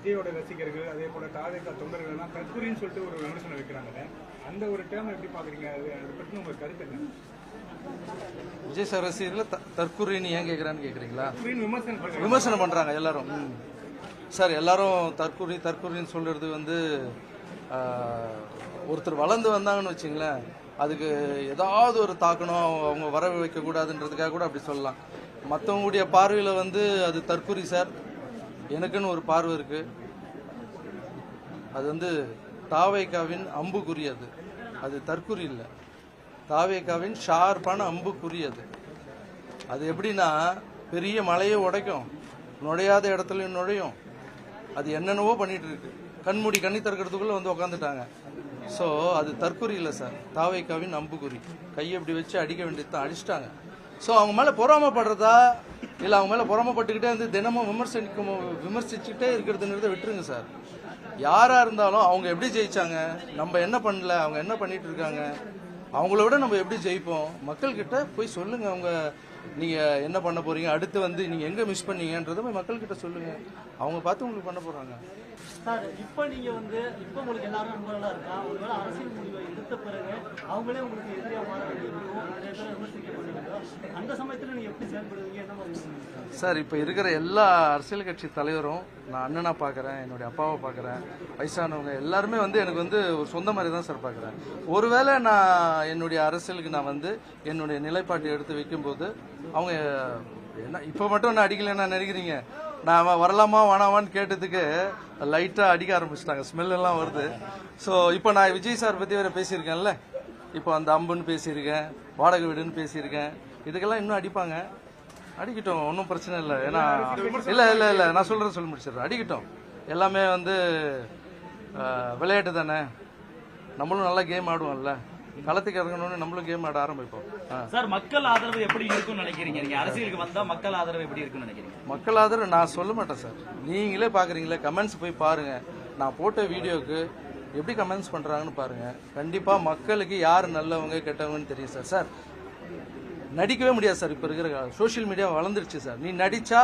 விஜயோட ரசிகர்கள் அதே போல தாவேகா தொண்டர்கள் எல்லாம் தற்கொலைன்னு சொல்லிட்டு ஒரு விமர்சனம் வைக்கிறாங்க. அந்த ஒரு டேர்ம் எப்படி பாக்குறீங்க? அதை பற்றி உங்க கருத்து என்ன? விஜய் சார் ரசிகர்கள் தற்கொலைன்னு ஏன் கேட்கறான்னு கேக்குறீங்களா? விமர்சனம் பண்றாங்க எல்லாரும். சார் எல்லாரும் தற்கொலைன்னு சொல்றது வந்து ஒருத்தர் வளர்ந்து வந்தாங்கன்னு வச்சுங்களேன், அதுக்கு ஏதாவது ஒரு தாக்கணும், அவங்க வர வைக்க கூடாதுன்றதுக்காக கூட அப்படி சொல்லலாம். மற்றவங்களுடைய பார்வையில் வந்து அது தற்கொலை சார். எனக்குன்னு ஒரு பார்வை இருக்கு. அது வந்து தாவேகாவின் அம்புக்குறி. அது தற்கொலை இல்லை, தாவேகாவின் ஷார்ப்பான அம்புக்குறி. அது எப்படின்னா பெரிய மலையை உடைக்கும், நுழையாத இடத்துலயும் நுழையும். அது என்னென்னவோ பண்ணிட்டு இருக்கு. கண்மூடி கண்ணி திறக்கிறதுக்குள்ள வந்து உக்காந்துட்டாங்க. ஸோ அது தற்கொலை இல்லை சார், தாவேகாவின் அம்புக்குறி. கையை இப்படி வச்சு அடிக்க வேண்டியது தான், அடிச்சிட்டாங்க. ஸோ அவங்க மேலே பொறாமப்படுறதா இல்லை அவங்க மேலே பொறாமப்பட்டுக்கிட்டே வந்து தினமும் விமர்சிச்சுக்கிட்டே இருக்கிறதுங்கிறத விட்டுருங்க சார். யாராக இருந்தாலும் அவங்க எப்படி ஜெயிச்சாங்க, நம்ம என்ன பண்ணல, அவங்க என்ன பண்ணிட்டு இருக்காங்க, அவங்கள விட நம்ம எப்படி ஜெயிப்போம், மக்கள்கிட்ட போய் சொல்லுங்க. அவங்க நீங்க என்ன பண்ண போறீங்க, அடுத்து வந்து நீங்க எங்க மிஸ் பண்ணீங்கன்றத போய் மக்கள்கிட்ட சொல்லுங்க. அவங்க பார்த்து உங்களுக்கு பண்ண போறாங்க. சார் இப்போ நீங்க வந்து இப்போ உங்களுக்கு எல்லாரும் நண்பர்களா இருக்கா, ஒருவேளை அரசியல் முடிவை எடுத்த பிறகு அவங்களே உங்களுக்கு எதிரியா மாற வேண்டியிருக்கும், நிறைய பேர் விமர்சிக்கப்படுவீங்க. அந்த சமயத்தில் நீங்க எப்படி செயல்படுவீங்க, என்ன மாதிரி? சார் இப்போ இருக்கிற எல்லா அரசியல் கட்சி தலைவரும் நான் அண்ணனா பார்க்குறேன், என்னுடைய அப்பாவை பார்க்குறேன், வயசானவங்க எல்லாருமே வந்து எனக்கு வந்து ஒரு சொந்த மாதிரி தான் சார் பார்க்குறேன். ஒருவேளை நான் என்னுடைய அரசியலுக்கு நான் வந்து என்னுடைய நிலைப்பாட்டை எடுத்து வைக்கும்போது அவங்க என்ன இப்போ மட்டும் நான் அடிக்கலைன்னா நினைக்கிறீங்க, நான் வரலாமா வேணாமான்னு கேட்டதுக்கு லைட்டாக அடிக்க ஆரம்பிச்சிட்டாங்க, ஸ்மெல் எல்லாம் வருது. ஸோ இப்போ நான் விஜய் சார் பற்றி வேற பேசியிருக்கேன்ல, இப்போ அந்த அம்புன்னு பேசியிருக்கேன், வாடகை வீடுன்னு பேசியிருக்கேன். இதுக்கெல்லாம் இன்னும் அடிப்பாங்க, அடிக்கட்டும், ஒன்றும் பிரச்சனை இல்லை. ஏன்னா இல்லை நான் சொல்ல முடிச்சிடுறேன், அடிக்கட்டும். எல்லாமே வந்து விளையாட்டு தானே, நம்மளும் நல்லா கேம் ஆடுவோம்ல, களத்துக்கு இறங்கணும்னு நம்மளும் கேம் ஆட ஆரம்பிப்போம். சார் மக்கள் ஆதரவு எப்படி இருக்கும்னு நினைக்கிறீங்க? நீங்க அரசியலுக்கு வந்தா மக்கள் ஆதரவு எப்படி இருக்கும்னு நினைக்கிறீங்க? மக்கள் ஆதரவு நான் சொல்ல மாட்டேன் சார், நீங்களே பாக்குறீங்களே, கமெண்ட்ஸ் போய் பாருங்க. நான் போட்ட வீடியோக்கு எப்படி கமெண்ட்ஸ் பண்றாங்கன்னு பாருங்க. கண்டிப்பா மக்களுக்கு யார் நல்லவங்க கெட்டவங்கன்னு தெரியும் சார். சார் நடிக்கவே முடியாது சார், இப்ப இருக்கிற சோசியல் மீடியா வளர்ந்துருச்சு சார். நீ நடிச்சா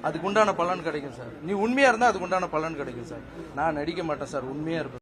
அதுக்கு உண்டான பலன் கிடைக்கும் சார், நீ உண்மையா இருந்தா அதுக்கு உண்டான பலன் கிடைக்கும் சார். நான் நடிக்க மாட்டேன் சார், உண்மையா இருப்பேன்.